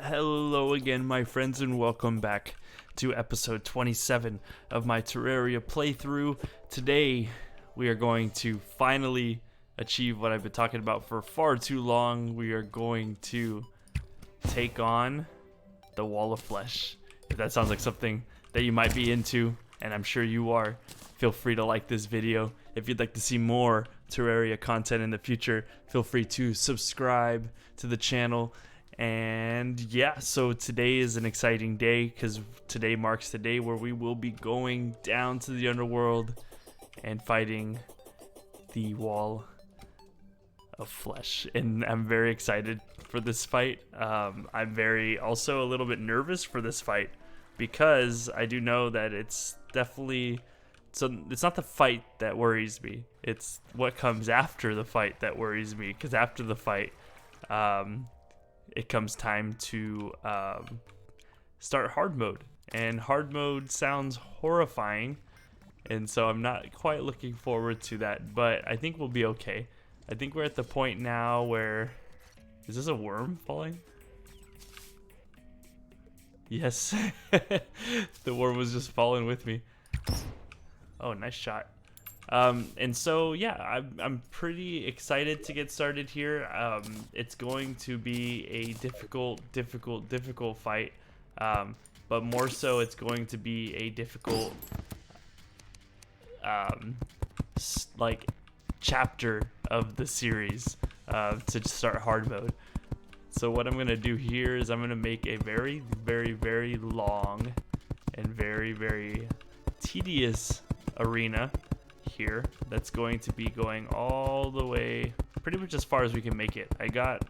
Hello again, my friends, and welcome back to episode 27 of my Terraria playthrough. Today, we are going to finally achieve what I've been talking about for far too long. We are going to take on the Wall of Flesh. If that sounds like something that you might be into, and I'm sure you are, feel free to like this video. If you'd like to see more Terraria content in the future, feel free to subscribe to the channel. And yeah, so today is an exciting day because today marks the day where we will be going down to the underworld and fighting the Wall of Flesh. And I'm very excited for this fight. I'm also a little bit nervous for this fight because I do know that it's definitely, so it's not the fight that worries me. It's what comes after the fight that worries me, because after the fight, it comes time to start hard mode, and hard mode sounds horrifying, and so I'm not quite looking forward to that, but I think we'll be okay. I think we're at the point now where, is this a worm falling? Yes. The worm was just falling with me. Oh, nice shot. And so yeah, I'm pretty excited to get started here. It's going to be a difficult fight, but more so it's going to be a difficult like chapter of the series to start hard mode. So what I'm gonna do here is I'm gonna make a very long and very tedious arena here that's going to be going all the way pretty much as far as we can make it. I got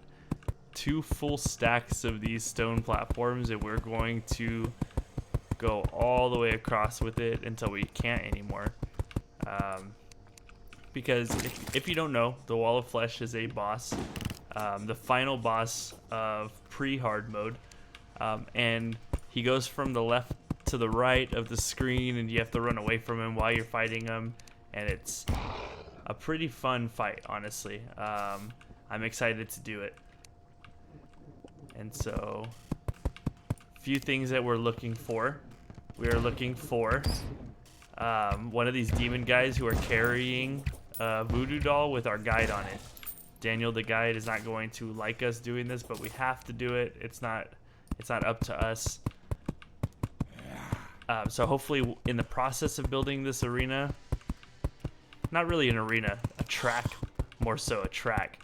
2 full stacks of these stone platforms, and we're going to go all the way across with it until we can't anymore. Because if you don't know, the Wall of Flesh is a boss, the final boss of pre-hard mode, and he goes from the left to the right of the screen, and you have to run away from him while you're fighting him. And it's a pretty fun fight, honestly. I'm excited to do it. And so, a few things that we're looking for. We are looking for one of these demon guys who are carrying a voodoo doll with our guide on it. Daniel, the guide, is not going to like us doing this, but we have to do it. It's not up to us. So hopefully, in the process of building this arena, not really an arena, a track, more so a track.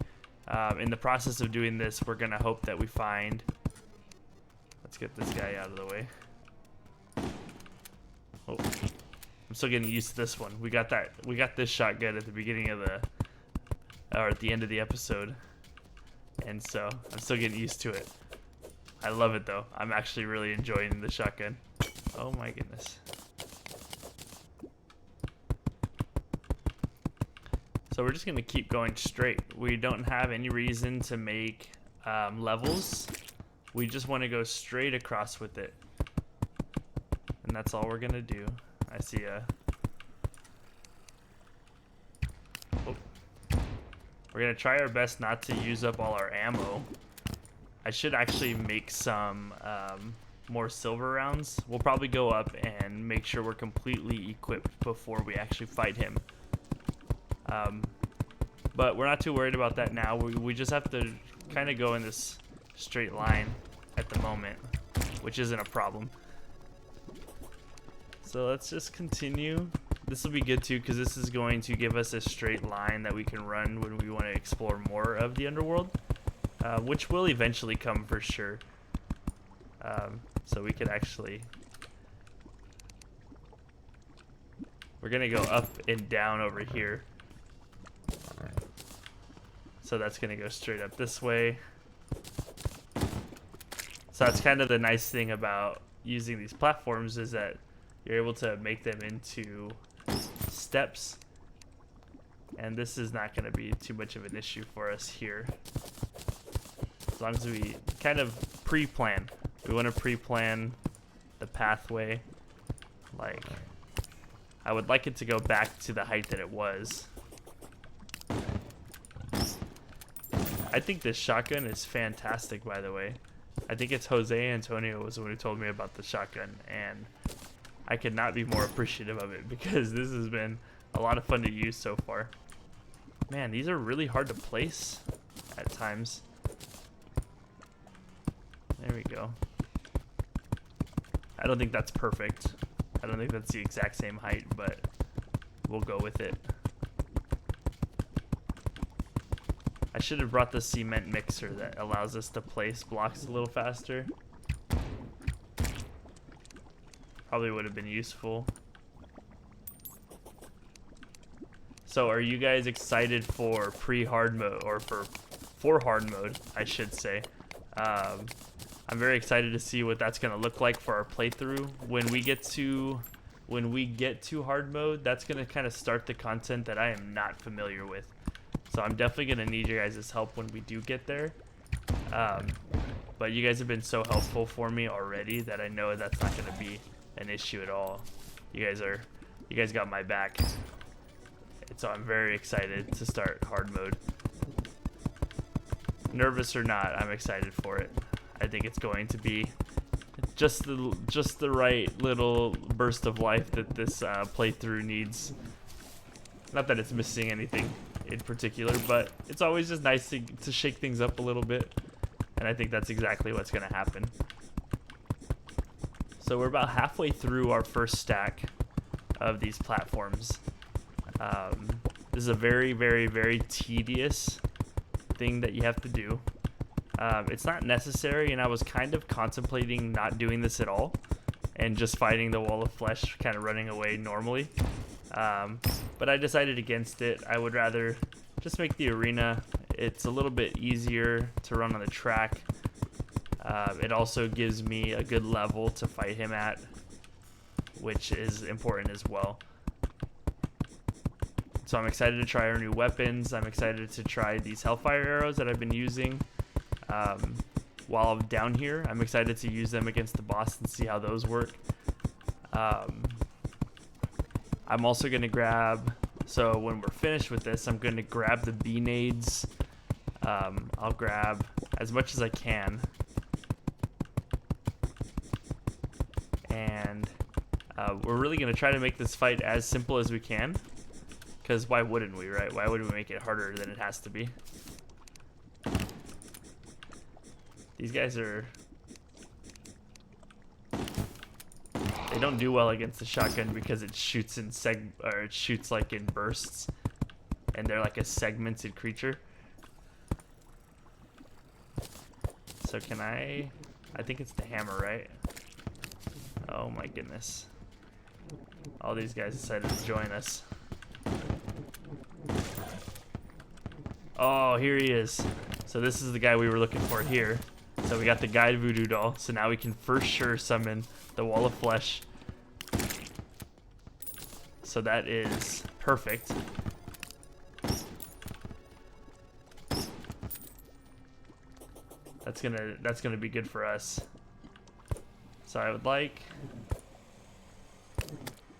In the process of doing this, we're gonna hope that we find, let's get this guy out of the way. Oh, I'm still getting used to this one. We got this shot good at the beginning of or at the end of the episode. And so I'm still getting used to it. I love it though. I'm actually really enjoying the shotgun. Oh my goodness. So we're just gonna keep going straight. We don't have any reason to make levels. We just want to go straight across with it, and that's all we're gonna do. I see a. Oh. We're gonna try our best not to use up all our ammo. I should actually make some more silver rounds. We'll probably go up and make sure we're completely equipped before we actually fight him. But we're not too worried about that now. We just have to kind of go in this straight line at the moment, which isn't a problem. So let's just continue. This will be good too, because this is going to give us a straight line that we can run when we want to explore more of the underworld, which will eventually come for sure. So we could actually, we're gonna go up and down over here. So that's gonna go straight up this way. So that's kind of the nice thing about using these platforms, is that you're able to make them into steps. And this is not gonna be too much of an issue for us here. As long as we kind of pre-plan. We wanna pre-plan the pathway. Like, I would like it to go back to the height that it was. I think this shotgun is fantastic, by the way. I think it's Jose Antonio was the one who told me about the shotgun, and I could not be more appreciative of it because this has been a lot of fun to use so far. Man, these are really hard to place at times. There we go. I don't think that's perfect. I don't think that's the exact same height, but we'll go with it. I should have brought the cement mixer that allows us to place blocks a little faster. Probably would have been useful. So are you guys excited for pre-hard mode, or for hard mode, I should say? I'm very excited to see what that's gonna look like for our playthrough. When we get to hard mode, that's gonna kind of start the content that I am not familiar with. So I'm definitely gonna need your guys' help when we do get there. But you guys have been so helpful for me already that I know that's not gonna be an issue at all. You guys got my back. And so I'm very excited to start hard mode. Nervous or not, I'm excited for it. I think it's going to be just the right little burst of life that this playthrough needs. Not that it's missing anything in particular, but it's always just nice to shake things up a little bit, and I think that's exactly what's going to happen. So we're about halfway through our first stack of these platforms. This is a very, very, very tedious thing that you have to do. It's not necessary, and I was kind of contemplating not doing this at all and just fighting the wall of flesh, kind of running away normally. But I decided against it. I would rather just make the arena. It's a little bit easier to run on the track. It also gives me a good level to fight him at, which is important as well. So I'm excited to try our new weapons. I'm excited to try these Hellfire arrows that I've been using while I'm down here. I'm excited to use them against the boss and see how those work. I'm also going to grab, so when we're finished with this, I'm going to grab the B-nades. I'll grab as much as I can. And we're really going to try to make this fight as simple as we can. Because why wouldn't we, right? Why would we make it harder than it has to be? These guys are... They don't do well against the shotgun because it shoots in it shoots like in bursts, and they're like a segmented creature. So can I think it's the hammer, right? Oh my goodness. All these guys decided to join us. Oh, here he is. So this is the guy we were looking for here. So we got the guide voodoo doll. So now we can for sure summon the wall of flesh. So that is perfect. That's gonna be good for us. So I would like,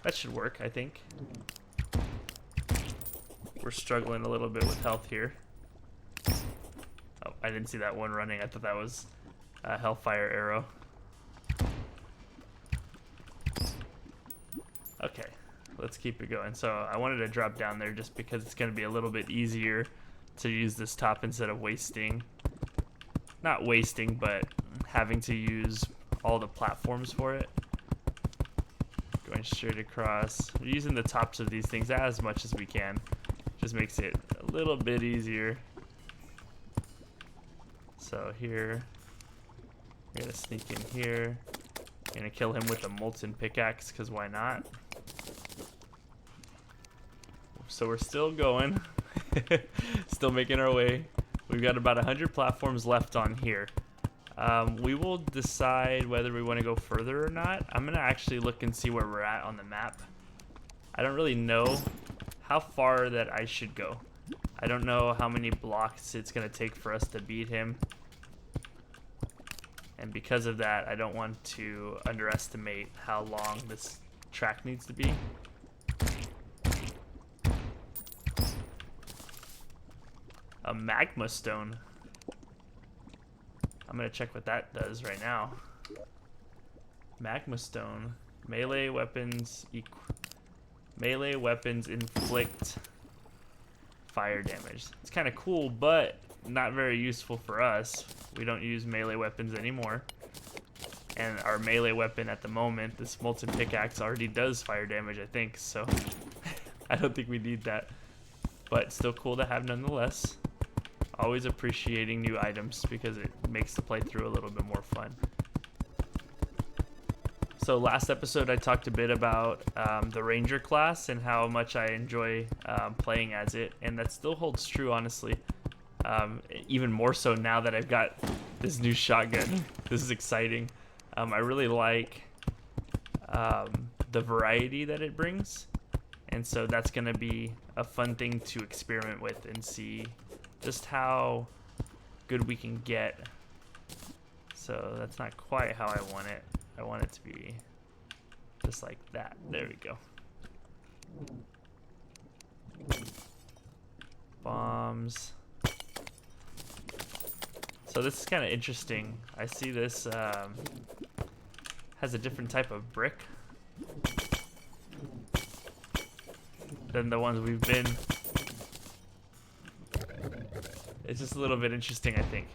that should work, I think. We're struggling a little bit with health here. Oh, I didn't see that one running. I thought that was a Hellfire arrow. Okay, let's keep it going. So I wanted to drop down there just because it's going to be a little bit easier to use this top instead of wasting. Not wasting, but having to use all the platforms for it. Going straight across. We're using the tops of these things as much as we can. Just makes it a little bit easier. So here, we're gonna sneak in here. Gonna kill him with a molten pickaxe, because why not? So we're still going. Still making our way. We've got about 100 platforms left on here. We will decide whether we want to go further or not. I'm gonna actually look and see where we're at on the map. I don't really know how far that I should go. I don't know how many blocks it's gonna take for us to beat him. And because of that, I don't want to underestimate how long this track needs to be. A magma stone. I'm gonna check what that does right now. Magma stone. Melee weapons inflict fire damage. It's kind of cool, but not very useful for us. We don't use melee weapons anymore. And our melee weapon at the moment, this molten pickaxe, already does fire damage, I think, so I don't think we need that. But still cool to have nonetheless. Always appreciating new items because it makes the playthrough a little bit more fun. So last episode I talked a bit about the Ranger class and how much I enjoy playing as it, and that still holds true, honestly. Even more so now that I've got this new shotgun. This is exciting. I really like the variety that it brings, and so that's going to be a fun thing to experiment with and see just how good we can get. So that's not quite how I want it. I want it to be just like that. There we go. Bombs. So this is kind of interesting. I see this has a different type of brick than the ones we've been. It's just a little bit interesting, I think.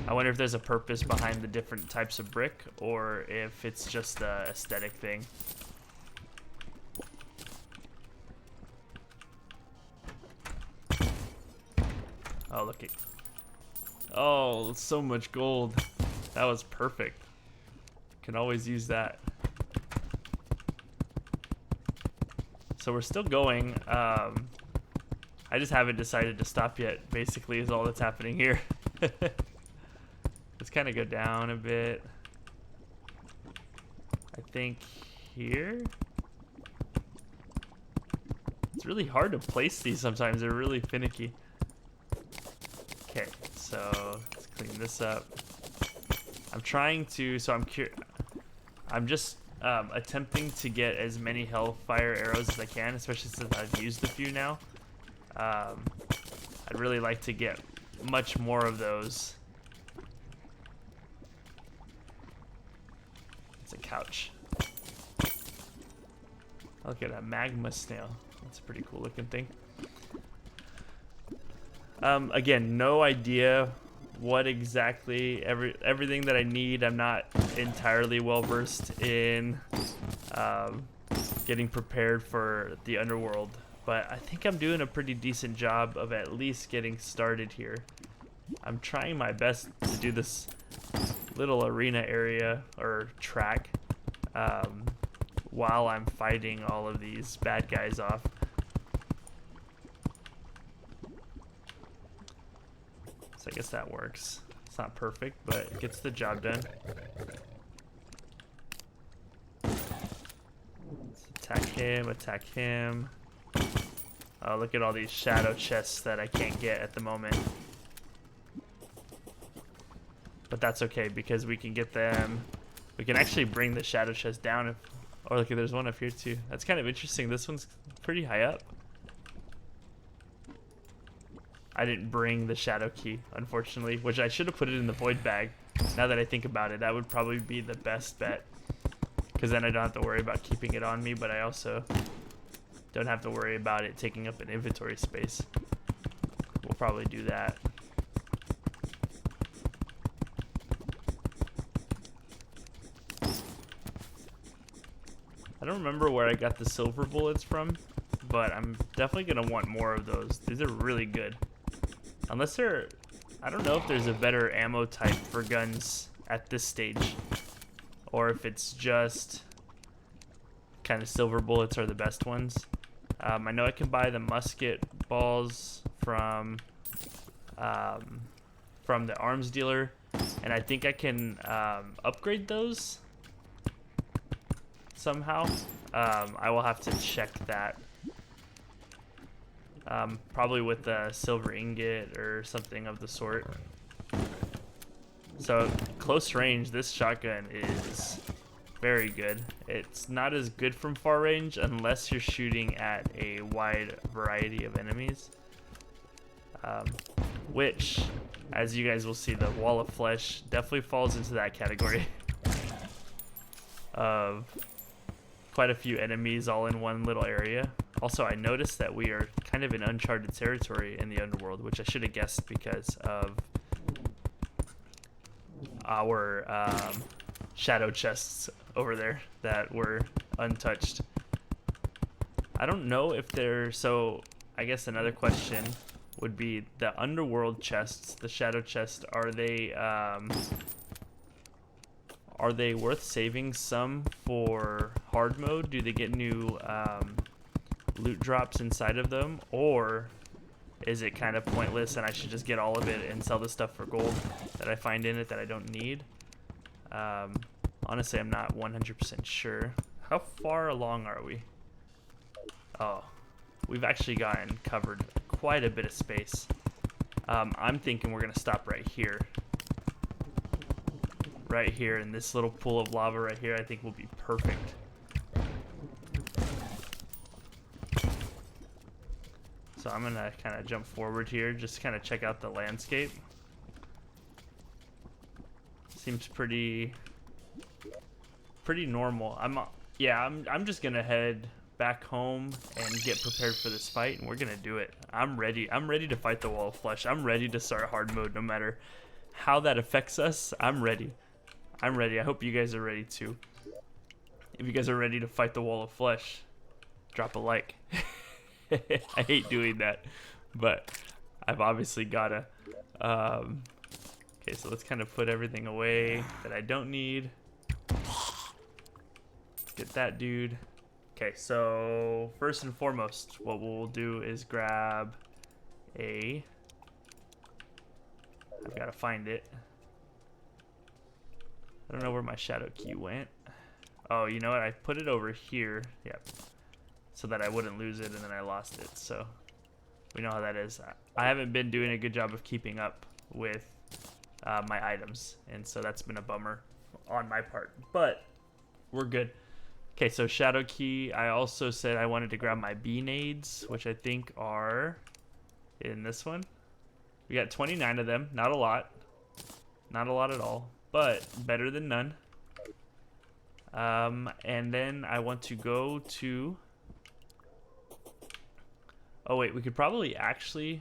I wonder if there's a purpose behind the different types of brick, or if it's just a aesthetic thing. Oh, look at... Oh, so much gold. That was perfect. Can always use that. So we're still going. I just haven't decided to stop yet, basically, is all that's happening here. Let's kind of go down a bit. I think here. It's really hard to place these sometimes. They're really finicky. Okay, so let's clean this up. I'm trying to, so I'm just attempting to get as many hellfire arrows as I can, especially since I've used a few now. I'd really like to get much more of those. It's a couch. Look at a magma snail. That's a pretty cool looking thing. Again, no idea what exactly everything that I need. I'm not entirely well versed in getting prepared for the underworld, but I think I'm doing a pretty decent job of at least getting started here. I'm trying my best to do this little arena area or track while I'm fighting all of these bad guys off. So I guess that works. It's not perfect, but it gets the job done. Let's attack him, attack him. Oh, look at all these shadow chests that I can't get at the moment. But that's okay because we can get them. We can actually bring the shadow chest down. If, oh, look, there's one up here too. That's kind of interesting. This one's pretty high up. I didn't bring the shadow key, unfortunately, which I should have put it in the void bag. Now that I think about it, that would probably be the best bet, because then I don't have to worry about keeping it on me, but I also don't have to worry about it taking up an inventory space. We'll probably do that. I don't remember where I got the silver bullets from, but I'm definitely going to want more of those. These are really good. Unless they're... I don't know if there's a better ammo type for guns at this stage, or if it's just kind of silver bullets are the best ones. I know I can buy the musket balls from the arms dealer, and I think I can upgrade those somehow. I will have to check that. Probably with a silver ingot or something of the sort. So close range, this shotgun is very good. It's not as good from far range unless you're shooting at a wide variety of enemies. which, as you guys will see, the wall of flesh definitely falls into that category of quite a few enemies all in one little area. Also, I noticed that we are kind of in uncharted territory in the underworld, which I should have guessed because of our shadow chests over there that were untouched. I don't know if they're... So, I guess another question would be the underworld chests, the shadow chests, are they worth saving some for hard mode? Do they get new loot drops inside of them? Or is it kind of pointless and I should just get all of it and sell the stuff for gold that I find in it that I don't need? Honestly, I'm not 100% sure. How far along are we? Oh, we've actually covered quite a bit of space. I'm thinking we're gonna stop right here. Right here in this little pool of lava right here, I think will be perfect. So I'm gonna kind of jump forward here, just kind of check out the landscape. Seems pretty normal. I'm just gonna head back home and get prepared for this fight, and we're gonna do it. I'm ready to fight the wall of flesh. I'm ready to start hard mode no matter how that affects us. I'm ready. I hope you guys are ready too. If you guys are ready to fight the wall of flesh, drop a like. I hate doing that, but I've obviously gotta. Okay, so let's kind of put everything away that I don't need. Let's get that dude. Okay, so first and foremost, what we'll do is grab I've gotta find it. I don't know where my shadow key went. Oh, you know what? I put it over here. Yep. So that I wouldn't lose it, and then I lost it. So we know how that is. I haven't been doing a good job of keeping up with my items, and so that's been a bummer on my part. But we're good. Okay, so shadow key. I also said I wanted to grab my bee-nades, which I think are in this one. We got 29 of them. Not a lot. Not a lot at all, but better than none. And then I want to go to... Oh wait, we could probably actually...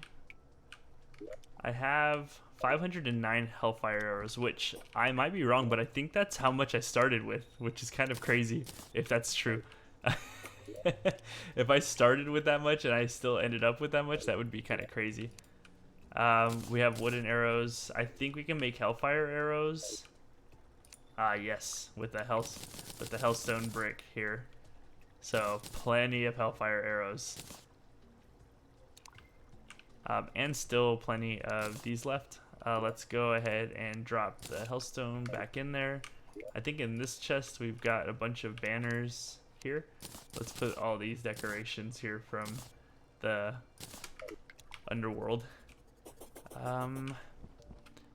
I have 509 Hellfire arrows, which I might be wrong, but I think that's how much I started with, which is kind of crazy if that's true. If I started with that much and I still ended up with that much, that would be kind of crazy. We have wooden arrows. I think we can make Hellfire arrows. Yes, with the Hellstone brick here. So plenty of Hellfire arrows. And still plenty of these left. Let's go ahead and drop the Hellstone back in there. I think in this chest we've got a bunch of banners here. Let's put all these decorations here from the underworld.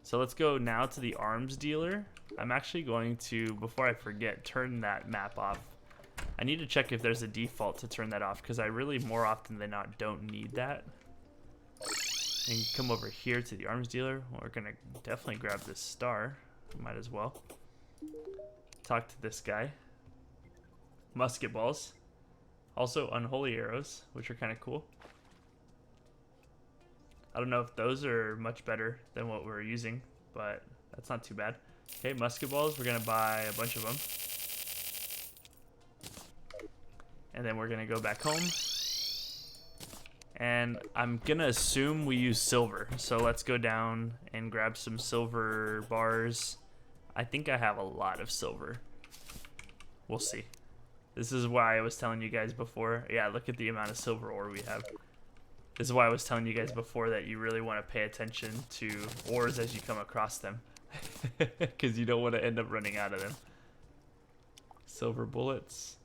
So let's go now to the arms dealer. I'm actually going to, before I forget, turn that map off. I need to check if there's a default to turn that off, because I really more often than not don't need that. And come over here to the arms dealer. We're gonna definitely grab this star. Might as well. Talk to this guy. Musket balls. Also unholy arrows, which are kind of cool. I don't know if those are much better than what we're using, but that's not too bad. Okay, musket balls. We're gonna buy a bunch of them. And then we're gonna go back home. And I'm gonna assume we use silver. So let's go down and grab some silver bars. I think I have a lot of silver. We'll see. This is why I was telling you guys before. Yeah, look at the amount of silver ore we have. This is why I was telling you guys before that you really want to pay attention to ores as you come across them. Because you don't want to end up running out of them. Silver bullets.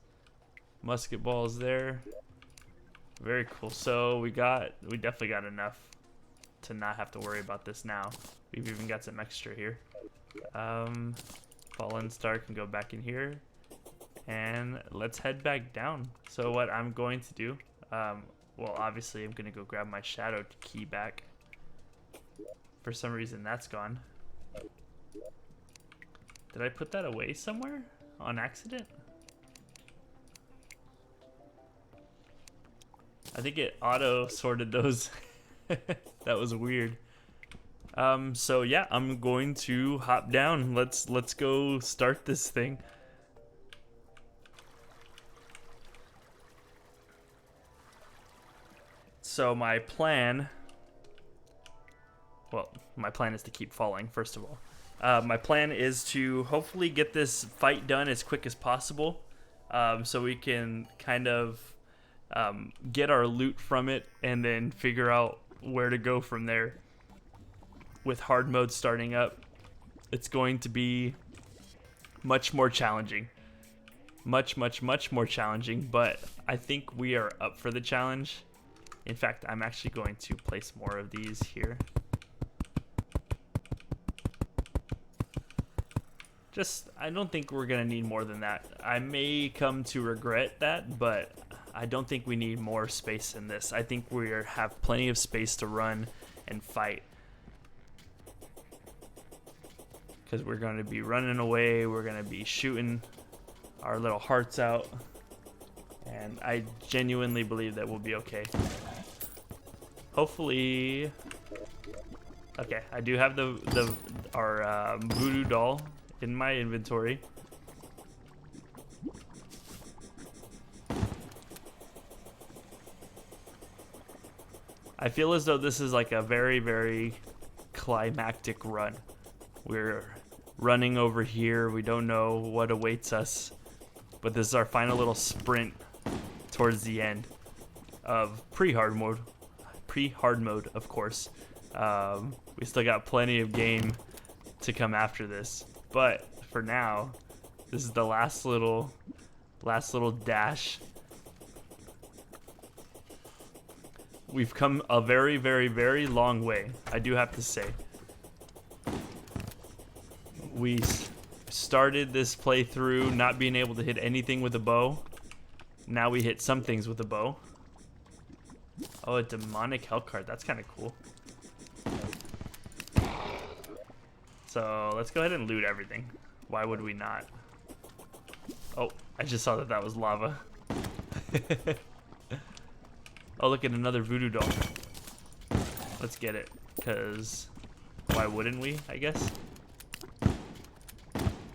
Musket balls there. Very cool. So we definitely got enough to not have to worry about this now. We've even got some extra here. Fallen Star can go back in here. And let's head back down. So what I'm going to do, well, obviously I'm going to go grab my shadow key back. For some reason, that's gone. Did I put that away somewhere on accident? I think it auto sorted those. That was weird. So yeah, I'm going to hop down. Let's go start this thing. So my plan, well, my plan is to keep falling, first of all. My plan is to hopefully get this fight done as quick as possible, so we can kind of get our loot from it and then figure out where to go from there. With hard mode starting up, it's going to be much more challenging. Much more challenging, but I think we are up for the challenge. In fact, I'm actually going to place more of these here. I don't think we're gonna need more than that. I may come to regret that, but I don't think we need more space in this. I think we have plenty of space to run and fight. Because we're gonna be running away, we're gonna be shooting our little hearts out. And I genuinely believe that we'll be okay. Hopefully. Okay, I do have our voodoo doll in my inventory. I feel as though this is like a very climactic run. We're running over here. We don't know what awaits us, but this is our final little sprint towards the end of pre-hard mode. Pre-hard mode, of course. We still got plenty of game to come after this, but for now, this is the last little dash. We've come a very long way, I do have to say. We started this playthrough not being able to hit anything with a bow. Now we hit some things with a bow. Oh, a demonic hell card. That's kind of cool. So let's go ahead and loot everything. Why would we not? Oh, I just saw that was lava. Oh, look at another voodoo doll. Let's get it, because why wouldn't we, I guess?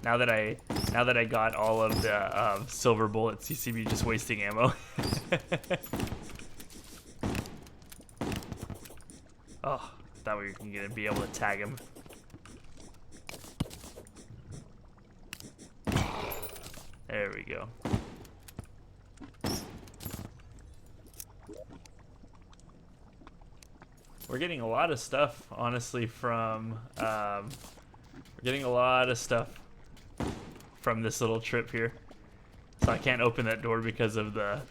Now that I got all of the silver bullets, you see me just wasting ammo. Oh, thought we were gonna be able to tag him. There we go. We're getting a lot of stuff, honestly, from we're getting a lot of stuff from this little trip here. So I can't open that door because of the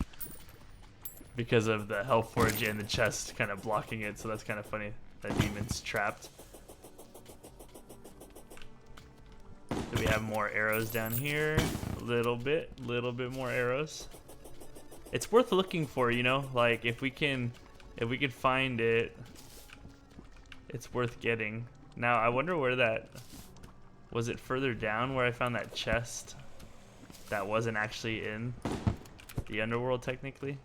health forge and the chest kind of blocking it. So that's kind of funny. That demon's trapped. Do we have more arrows down here? A little bit more arrows. It's worth looking for, you know, like if we can find it, it's worth getting. Now I wonder where that was. It further down where I found that chest that wasn't actually in the underworld technically.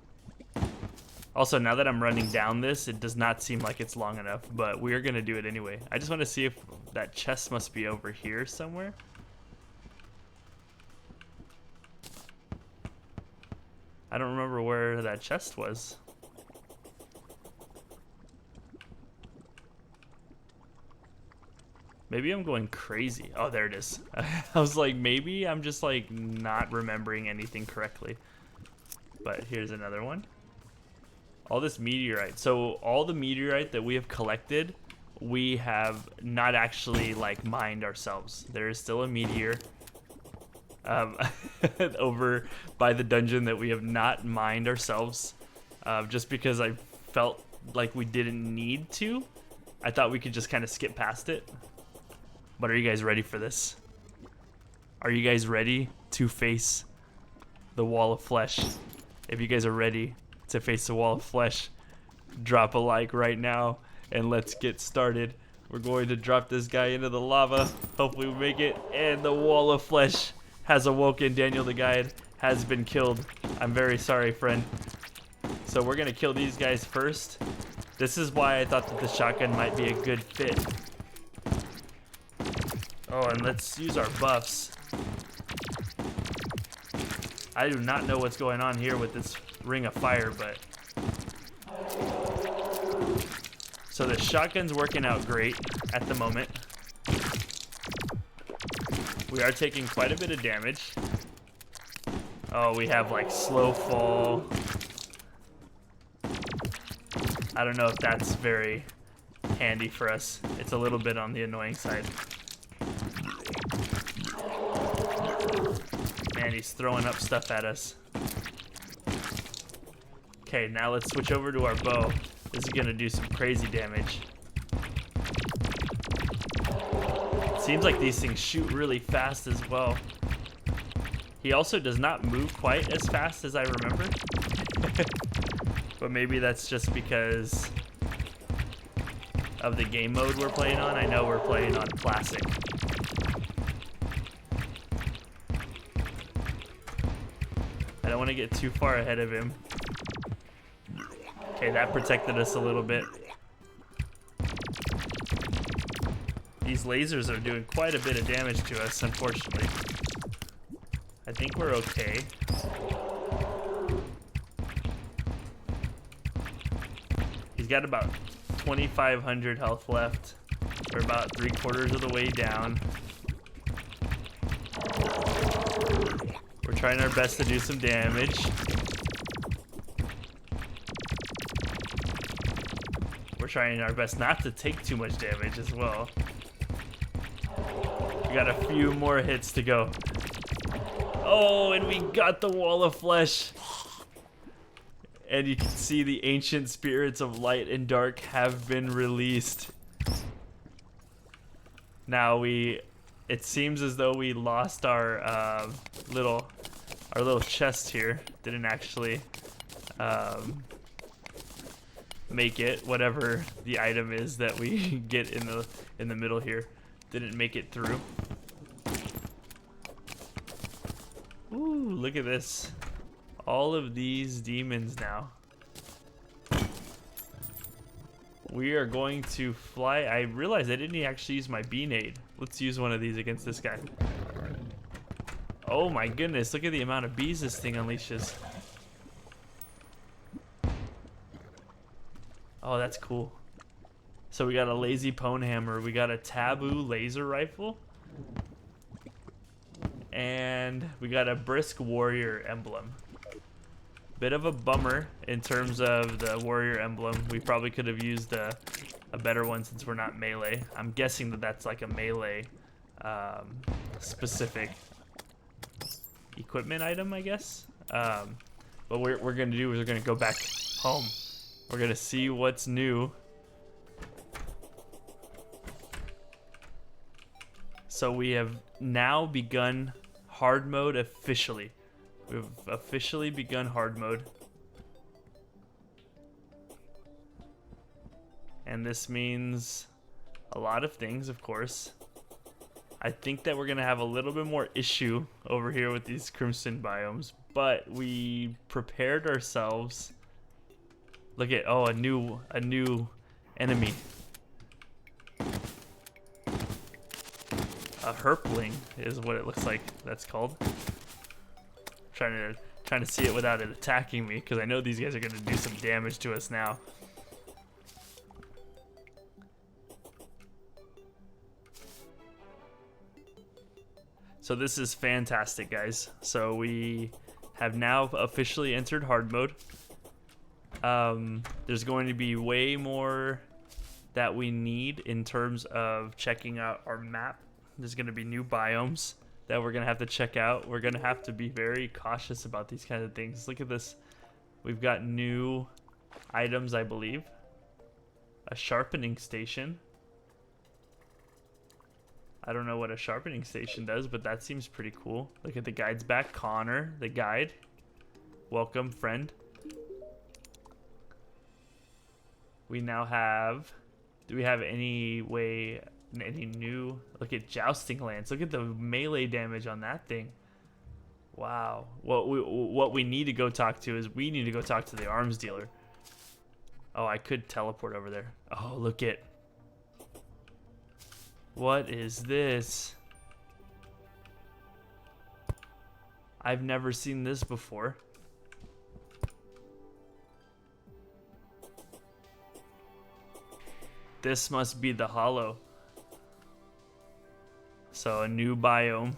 Also, now that I'm running down this, it does not seem like it's long enough, but we're gonna do it anyway. I just want to see if that chest must be over here somewhere. I don't remember where that chest was. Maybe I'm going crazy. Oh, there it is. I was like, maybe I'm just like not remembering anything correctly. But here's another one. All this meteorite. So all the meteorite that we have collected, we have not actually like mined ourselves. There is still a meteor over by the dungeon that we have not mined ourselves, just because I felt like we didn't need to. I thought we could just kind of skip past it. But are you guys ready for this? Are you guys ready to face the wall of flesh? If you guys are ready to face the wall of flesh, drop a like right now and let's get started We're going to drop this guy into the lava. Hopefully we make it. And the wall of flesh has awoken. Daniel the guide has been killed. I'm very sorry, friend. So we're gonna kill these guys first. This is why I thought that the shotgun might be a good fit. Oh, and let's use our buffs. I do not know what's going on here with this ring of fire, but... So the shotgun's working out great at the moment. We are taking quite a bit of damage. Oh, we have like slow fall. I don't know if that's very handy for us. It's a little bit on the annoying side. Man, he's throwing up stuff at us. Okay, now let's switch over to our bow. This is gonna do some crazy damage. Seems like these things shoot really fast as well. He also does not move quite as fast as I remember. But maybe that's just because of the game mode we're playing on. I know we're playing on classic. I don't want to get too far ahead of him. Okay, that protected us a little bit. These lasers are doing quite a bit of damage to us, unfortunately. I think we're okay. He's got about 2,500 health left. We're about 3/4 of the way down. We're trying our best to do some damage. We're trying our best not to take too much damage as well. We got a few more hits to go. Oh, and we got the wall of flesh. And you can see the ancient spirits of light and dark have been released. Now it seems as though we lost our little chest here. Didn't actually make it. Whatever the item is that we get in the middle here, didn't make it through. Ooh, look at this. All of these demons now. We are going to fly. I realized I didn't actually use my bee nade. Let's use one of these against this guy. Oh my goodness, look at the amount of bees this thing unleashes. Oh, that's cool. So we got a lazy pwn hammer, we got a taboo laser rifle, and we got a brisk warrior emblem. Bit of a bummer in terms of the warrior emblem. We probably could have used a better one since we're not melee. I'm guessing that that's like a melee specific equipment item, I guess. But what we're gonna do is we're gonna go back home. We're gonna see what's new. So we have now begun hard mode officially. We've officially begun hard mode. And this means a lot of things, of course. I think that we're gonna have a little bit more issue over here with these crimson biomes, but we prepared ourselves. Look at, oh, a new enemy. A herpling is what it looks like that's called. Trying to see it without it attacking me, because I know these guys are going to do some damage to us now. So this is fantastic, guys. So we have now officially entered hard mode. There's going to be way more that we need in terms of checking out our map. There's going to be new biomes that we're going to have to check out. We're going to have to be very cautious about these kinds of things. Look at this. We've got new items, I believe. A sharpening station. I don't know what a sharpening station does, but that seems pretty cool. Look at the guide's back. Connor, the guide. Welcome, friend. We now have Do we have any way, any new? Look at jousting lance. Look at the melee damage on that thing. Wow. What we need to go talk to is we need to go talk to the arms dealer. Oh, I could teleport over there. Oh, look at. What is this? I've never seen this before. This must be the hollow. So a new biome.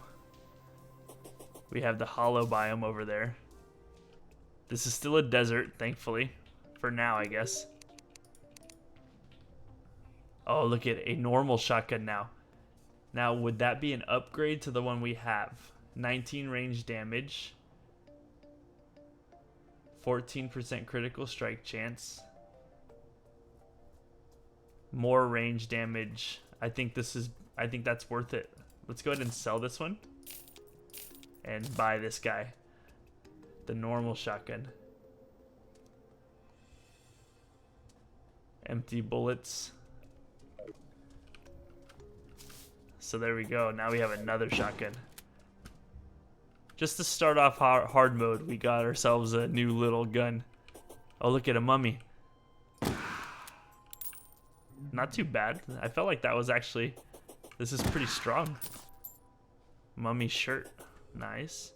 We have the hollow biome over there. This is still a desert, thankfully. For now, I guess. Oh, look at a normal shotgun now. Now, would that be an upgrade to the one we have? 19 range damage. 14% critical strike chance. More range damage. I think that's worth it. Let's go ahead and sell this one. And buy this guy. The normal shotgun. Empty bullets. So there we go. Now we have another shotgun. Just to start off hard mode, we got ourselves a new little gun. Oh, look at a mummy. Not too bad. I felt like that was actually... This is pretty strong. Mummy shirt. Nice.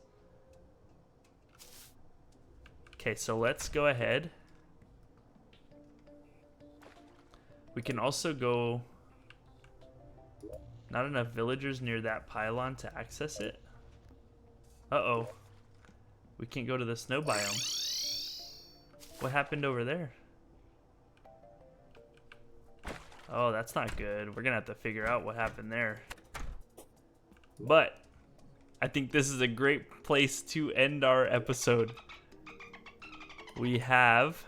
Okay, so let's go ahead. We can also go... Not enough villagers near that pylon to access it. Uh-oh. We can't go to the snow biome. What happened over there? Oh, that's not good. We're gonna have to figure out what happened there. But I think this is a great place to end our episode. We have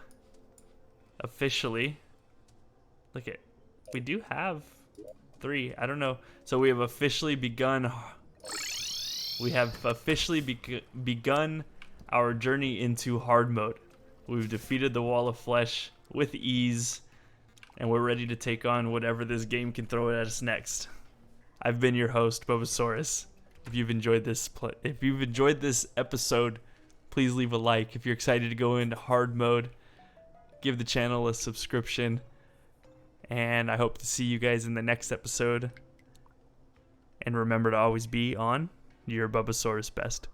officially... Look at... We do have 3. I don't know. So we have officially begun... We have officially begun our journey into hard mode. We've defeated the wall of flesh with ease, and we're ready to take on whatever this game can throw at us next. I've been your host, Bubbasaurus. If you've enjoyed this episode, please leave a like. If you're excited to go into hard mode, give the channel a subscription, and I hope to see you guys in the next episode. And remember to always be on your Bubbasaurus best.